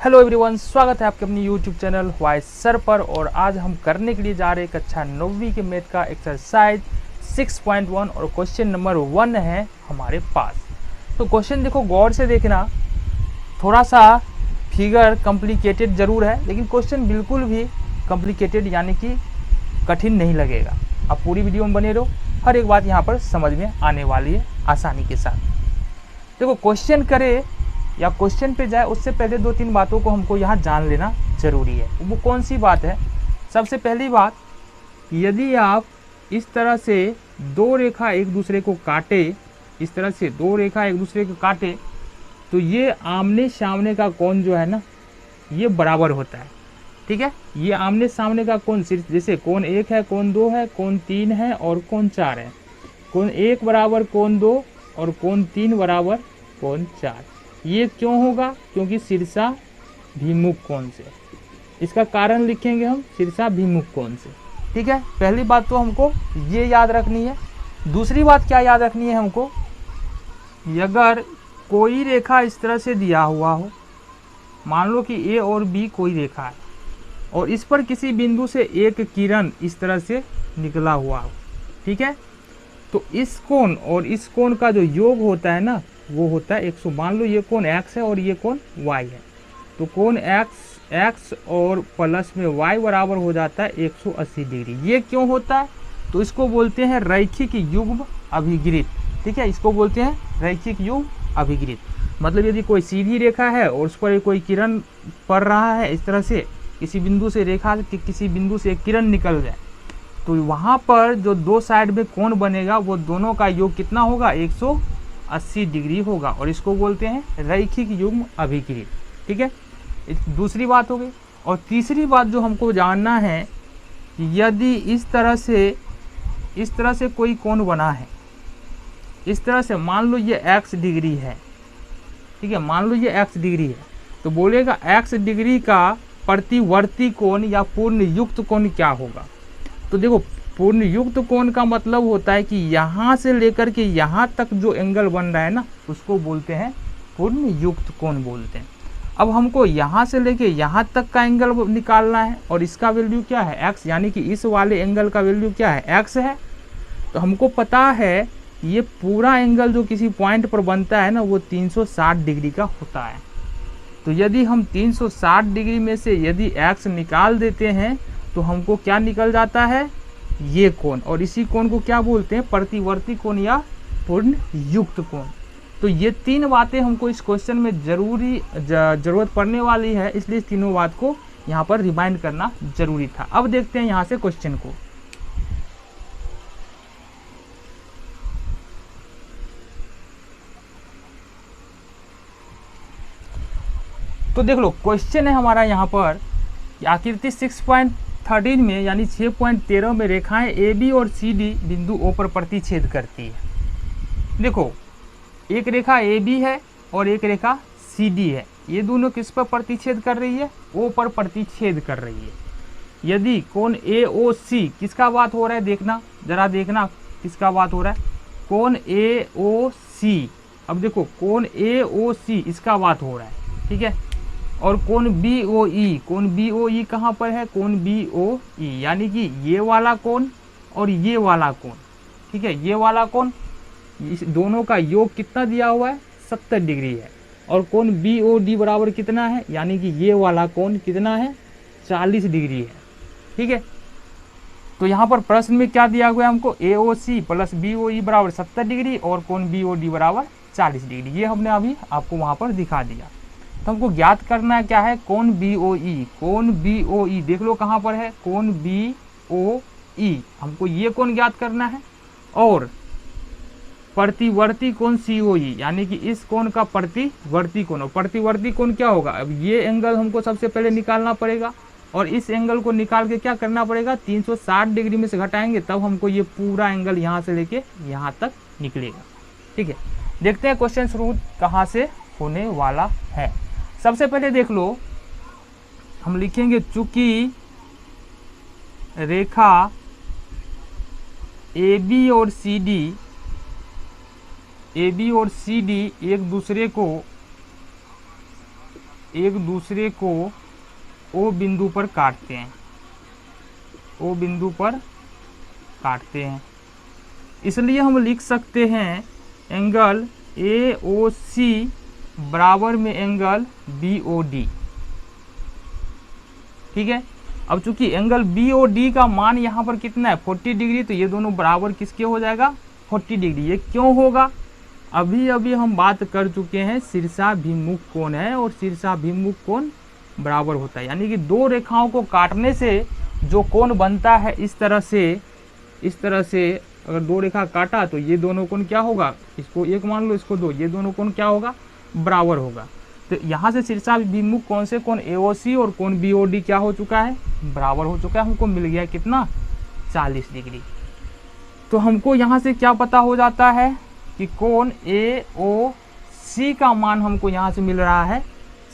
Hello everyone, स्वागत है आपके अपनी यूट्यूब चैनल वाइस सर पर। और आज हम करने के लिए जा रहे हैं कक्षा 9वीं के मैथ का एक्सरसाइज 6.1 और क्वेश्चन नंबर 1 है हमारे पास। तो क्वेश्चन देखो, गौर से देखना, थोड़ा सा फिगर कॉम्प्लिकेटेड ज़रूर है, लेकिन क्वेश्चन बिल्कुल भी कॉम्प्लिकेटेड यानी कि कठिन नहीं लगेगा। आप पूरी वीडियो में बने रहो, हर एक बात यहाँ पर समझ में आने वाली है आसानी के साथ। देखो, क्वेश्चन करे या क्वेश्चन पे जाए उससे पहले 2-3 बातों को हमको यहाँ जान लेना जरूरी है। वो कौन सी बात है? सबसे पहली बात, यदि आप इस तरह से दो रेखा एक दूसरे को काटे, इस तरह से दो रेखा एक दूसरे को काटे, तो ये आमने सामने का कोण जो है ना, ये बराबर होता है। ठीक है, ये आमने सामने का कोण, सिर्फ जैसे कोण 1 है, कोण 2 है, कोण 3 है और कोण 4 है। कोण 1 बराबर कोण 2 और कोण 3 बराबर कोण 4। ये क्यों होगा? क्योंकि शीर्षाभिमुख कोण से। इसका कारण लिखेंगे हम शीर्षाभिमुख कोण से। ठीक है, पहली बात तो हमको ये याद रखनी है। दूसरी बात क्या याद रखनी है हमको? अगर कोई रेखा इस तरह से दिया हुआ हो, मान लो कि ए और बी कोई रेखा है और इस पर किसी बिंदु से एक किरण इस तरह से निकला हुआ हो, ठीक है, तो इस कोण और इस कोण का जो योग होता है ना, वो होता है 100। मान लो ये कोण x है और ये कोण y है, तो कोण x और प्लस में y बराबर हो जाता है 180 डिग्री। ये क्यों होता है? तो इसको बोलते हैं रैखिक युग्म अभिगृत। ठीक है, इसको बोलते हैं रैखिक युग्म अभिगृत। मतलब यदि कोई सीधी रेखा है और उस पर कोई किरण पड़ रहा है, इस तरह से किसी बिंदु से रेखा किसी बिंदु से एक किरण निकल जाए, तो वहाँ पर जो दो साइड में कोण बनेगा वो दोनों का योग कितना होगा? 180 डिग्री होगा, और इसको बोलते हैं रैखिक युग्म अभिगृत। ठीक है, दूसरी बात हो गई। और तीसरी बात जो हमको जानना है, यदि इस तरह से कोई कोण बना है, इस तरह से, मान लो ये x डिग्री है, ठीक है, मान लो ये x डिग्री है, तो बोलेगा x डिग्री का प्रतिवर्ती कोण या पूर्ण युक्त कोण क्या होगा? तो देखो, पूर्ण युक्त कोण का मतलब होता है कि यहाँ से लेकर के यहाँ तक जो एंगल बन रहा है ना, उसको बोलते हैं पूर्ण युक्त कोण बोलते हैं। अब हमको यहाँ से लेके यहाँ तक का एंगल निकालना है, और इसका वैल्यू क्या है? x, यानी कि इस वाले एंगल का वैल्यू क्या है? x है। तो हमको पता है ये पूरा एंगल जो किसी पॉइंट पर बनता है ना, वो 360 डिग्री का होता है। तो यदि हम 360 डिग्री में से यदि x निकाल देते हैं तो हमको क्या निकल जाता है? ये कोण। और इसी कोण को क्या बोलते हैं? प्रतिवर्ती कोण या पूर्ण युक्त कोण। तो ये तीन बातें हमको इस क्वेश्चन में जरूरत पड़ने वाली है, इसलिए इस तीनों बात को यहाँ पर रिमाइंड करना जरूरी था। अब देखते हैं यहाँ से क्वेश्चन को। तो देख लो, क्वेश्चन है हमारा यहाँ पर कि आकृति 6.13 में यानी 6.13 में रेखाएं ए बी और सी डी बिंदु ओ पर प्रतिच्छेद करती है। देखो, एक रेखा ए बी है और एक रेखा सी डी है। ये दोनों किस पर प्रतिच्छेद कर रही है? ओ पर प्रतिच्छेद कर रही है। यदि कोण ए ओ सी, किसका बात हो रहा है? देखना, जरा देखना किसका बात हो रहा है? कोण ए ओ सी। अब देखो, कोण ए ओ सी इसका बात हो रहा है, ठीक है। और कोण बी ओ ई, कोण बी ओ ई कहाँ पर है? कोण बी ओ ई, यानी कि ये वाला कोण और ये वाला कोण, ठीक है, ये वाला कोण, इस दोनों का योग कितना दिया हुआ है? 70 डिग्री है। और कोण बी ओ डी बराबर कितना है? यानी कि ये वाला कोण कितना है? 40 डिग्री है। ठीक है, तो यहाँ पर प्रश्न में क्या दिया हुआ है हमको? ए ओ सी प्लस बी ओ ई बराबर 70 डिग्री और कोण बी ओ डी बराबर 40 डिग्री। ये हमने अभी आपको वहाँ पर दिखा दिया। तो हमको ज्ञात करना है क्या है? कोण बी ओ ई। कोण बी ओ ई देख लो कहाँ पर है? कोण बी ओ ई, हमको ये कोण ज्ञात करना है। और प्रतिवर्ती कोण सी ओ ई, यानी कि इस कोण का प्रतिवर्ती कोण। और प्रतिवर्ती कोण क्या होगा? अब ये एंगल हमको सबसे पहले निकालना पड़ेगा, और इस एंगल को निकाल के क्या करना पड़ेगा? 360 डिग्री में से घटाएंगे, तब हमको ये पूरा एंगल यहाँ से लेके यहाँ तक निकलेगा। ठीक है, देखते हैं क्वेश्चन शुरू कहाँ से होने वाला है। सबसे पहले देख लो, हम लिखेंगे चूंकि रेखा ए बी और सी डी एक दूसरे को एक दूसरे को ओ बिंदु पर काटते हैं, ओ बिंदु पर काटते हैं, इसलिए हम लिख सकते हैं एंगल AOC बराबर में एंगल BOD। ठीक है, अब चूंकि एंगल BOD का मान यहाँ पर कितना है 40 डिग्री, तो ये दोनों बराबर किसके हो जाएगा 40 डिग्री। ये क्यों होगा, अभी अभी हम बात कर चुके हैं शीर्षाभिमुख कोण है और शीर्षाभिमुख कोण बराबर होता है, यानी कि दो रेखाओं को काटने से जो कोण बनता है इस तरह से अगर दो रेखा काटा तो ये दोनों कोण क्या होगा, इसको एक मान लो इसको दो, ये दोनों कोण क्या होगा बराबर होगा। तो यहाँ से शीर्षाभिमुख कोण से कोण AOC और कोण BOD क्या हो चुका है बराबर हो चुका है, हमको मिल गया कितना 40 डिग्री। तो हमको यहाँ से क्या पता हो जाता है कि कोण AOC का मान हमको यहाँ से मिल रहा है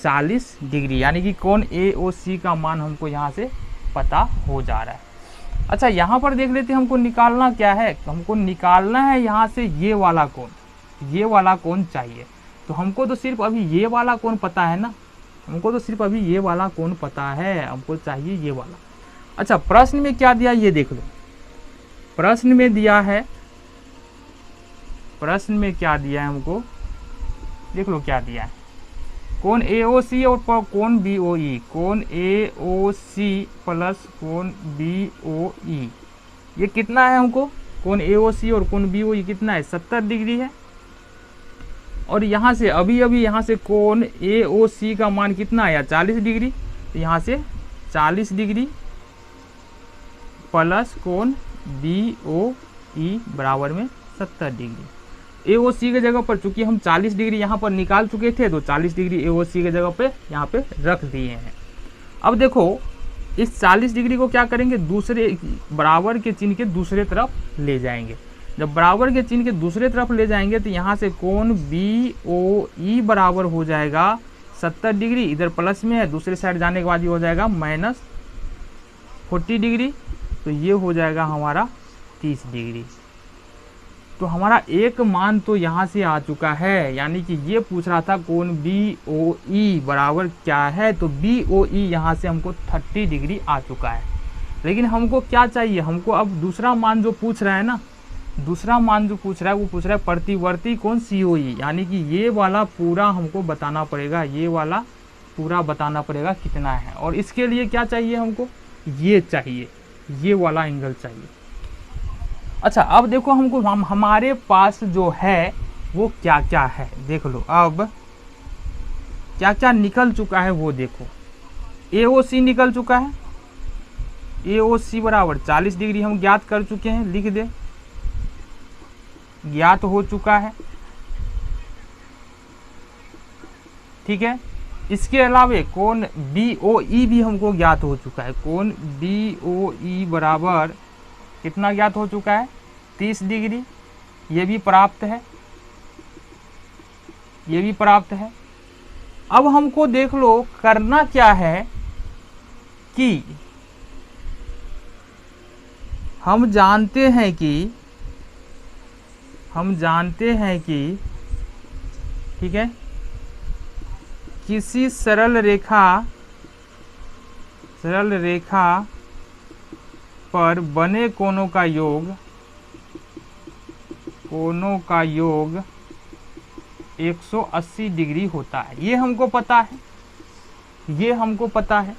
40 डिग्री, यानी कि कोण AOC का मान हमको यहाँ से पता हो जा रहा है। अच्छा, यहाँ पर देख लेते हैं हमको निकालना क्या है, हमको निकालना है यहाँ से ये वाला कोण चाहिए। तो हमको तो सिर्फ अभी ये वाला कोण पता है ना, हमको तो सिर्फ अभी ये वाला कोण पता है, हमको चाहिए ये वाला। अच्छा, प्रश्न में क्या दिया ये देख लो, प्रश्न में दिया है, प्रश्न में क्या दिया है हमको देख लो क्या दिया है, कोण AOC और कोण BOE, कोण AOC प्लस कोण BOE ये कितना है हमको, कोण AOC और कोण BOE कितना है 70 डिग्री है। और यहाँ से अभी अभी यहाँ से कोण AOC का मान कितना आया 40 डिग्री, तो यहाँ से 40 डिग्री प्लस कोण BOE बराबर में 70 डिग्री। AOC के जगह पर चूंकि हम 40 डिग्री यहाँ पर निकाल चुके थे, तो 40 डिग्री AOC के जगह पे यहाँ पे रख दिए हैं। अब देखो इस 40 डिग्री को क्या करेंगे, दूसरे बराबर के चिन्ह के दूसरे तरफ ले जाएंगे। जब बराबर के चिन्ह के दूसरे तरफ ले जाएंगे तो यहाँ से कोण BOE बराबर हो जाएगा 70 डिग्री, इधर प्लस में है, दूसरे साइड जाने के बाद ये हो जाएगा माइनस 40 डिग्री, तो ये हो जाएगा हमारा 30 डिग्री। तो हमारा एक मान तो यहाँ से आ चुका है, यानी कि ये पूछ रहा था कोण BOE बराबर क्या है, तो BOE यहाँ से हमको 30 डिग्री आ चुका है। लेकिन हमको क्या चाहिए, हमको अब दूसरा मान जो पूछ रहा है ना, दूसरा मान जो पूछ रहा है वो पूछ रहा है प्रतिवर्ती कोण COE, यानी कि ये वाला पूरा हमको बताना पड़ेगा, ये वाला पूरा बताना पड़ेगा कितना है। और इसके लिए क्या चाहिए हमको, ये चाहिए, ये वाला एंगल चाहिए। अच्छा, अब देखो हमको हमारे पास जो है वो क्या क्या है देख लो, अब क्या क्या निकल चुका है वो देखो। AOC निकल चुका है, AOC बराबर 40 डिग्री हम ज्ञात कर चुके हैं, लिख दे, ज्ञात हो चुका है। ठीक है, इसके अलावा कोण BOE भी हमको ज्ञात हो चुका है, कोण BOE बराबर कितना ज्ञात हो चुका है 30 डिग्री, ये भी प्राप्त है, ये भी प्राप्त है। अब हमको देख लो करना क्या है कि हम जानते हैं कि ठीक है, किसी सरल रेखा पर बने कोणों का योग 180 डिग्री होता है, ये हमको पता है, ये हमको पता है।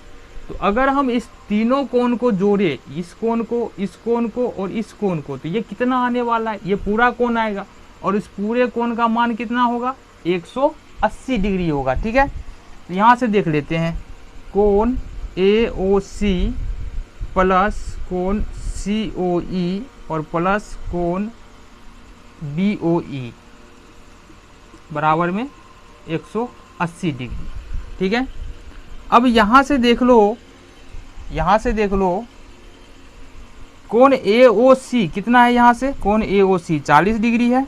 तो अगर हम इस तीनों कोण को जोड़े, इस कोण को, इस कोण को और इस कोण को, तो ये कितना आने वाला है, ये पूरा कोण आएगा और इस पूरे कोण का मान कितना होगा 180 डिग्री होगा। ठीक है, तो यहाँ से देख लेते हैं, कोण AOC प्लस कोण COE और प्लस कोण BOE बराबर में 180 डिग्री। ठीक है, अब यहाँ से देख लो, कोण AOC कितना है, यहाँ से कोण AOC 40 डिग्री है,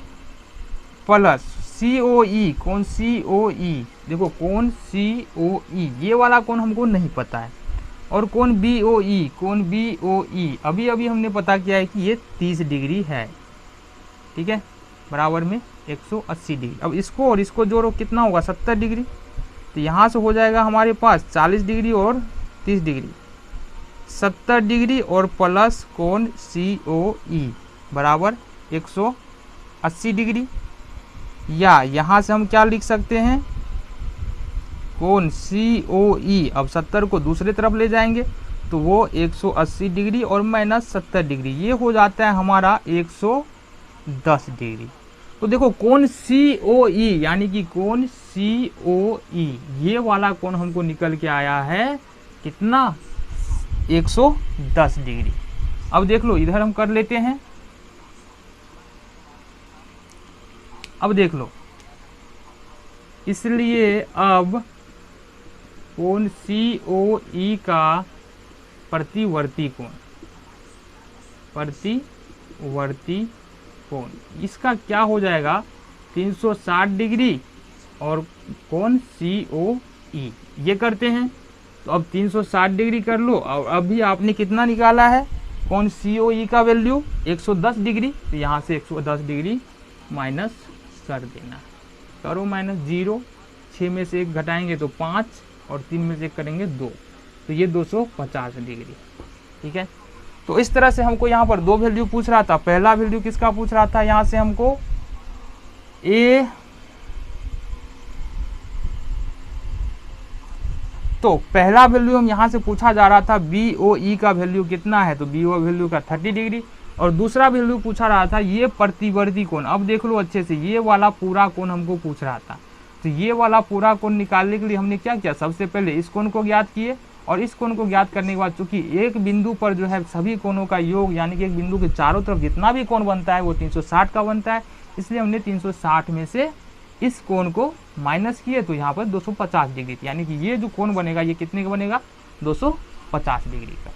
प्लस COE, कोण COE देखो, कोण COE ये वाला कोण हमको नहीं पता है, और कोण BOE अभी अभी हमने पता किया है कि ये 30 डिग्री है। ठीक है, बराबर में 180 डिग्री। अब इसको और इसको जोड़ो कितना होगा 70 डिग्री, तो यहाँ से हो जाएगा हमारे पास 40 डिग्री और 30 डिग्री, 70 डिग्री और प्लस कोण COE बराबर 180 डिग्री। या यहाँ से हम क्या लिख सकते हैं, कोण COE, अब 70 को दूसरे तरफ ले जाएंगे तो वो 180 डिग्री और माइनस 70 डिग्री, ये हो जाता है हमारा 110 डिग्री। तो देखो कोण COE यानी कि कोण COE ये वाला कोण हमको निकल के आया है कितना, 110 डिग्री। अब देख लो इधर हम कर लेते हैं, अब देख लो, इसलिए अब कोण COE का प्रतिवर्ती कोण इसका क्या हो जाएगा 360 डिग्री और कोण COE ये करते हैं। तो अब 360 डिग्री कर लो और अभी आपने कितना निकाला है कोण COE का वैल्यू 110 डिग्री, तो यहाँ से 110 डिग्री माइनस कर देना, करो माइनस 0, 6 में से 1 घटाएंगे तो 5 और 3 में से 1 करेंगे 2, तो ये 250 डिग्री। ठीक है, तो इस तरह से हमको यहाँ पर दो वैल्यू पूछ रहा था। पहला वैल्यू किसका पूछ रहा था, यहाँ से हमको ए, तो पहला वैल्यू हम यहाँ से पूछा जा रहा था BOE का वैल्यू कितना है, तो BO वैल्यू का 30 डिग्री, और दूसरा वैल्यू पूछा रहा था ये प्रतिवर्ती कोण। अब देख लो अच्छे से, ये वाला पूरा कोण हमको पूछ रहा था, तो ये वाला पूरा कोण निकालने के लिए हमने क्या किया, सबसे पहले इस कोण को ज्ञात किए, और इस कोण को ज्ञात करने के बाद चूंकि एक बिंदु पर जो है सभी कोणों का योग यानी कि एक बिंदु के चारों तरफ जितना भी कोण बनता है वो 360 का बनता है, इसलिए हमने 360 में से इस कोण को माइनस किए, तो यहाँ पर 250 डिग्री, यानी कि ये जो कोण बनेगा ये कितने का बनेगा, 250 डिग्री का।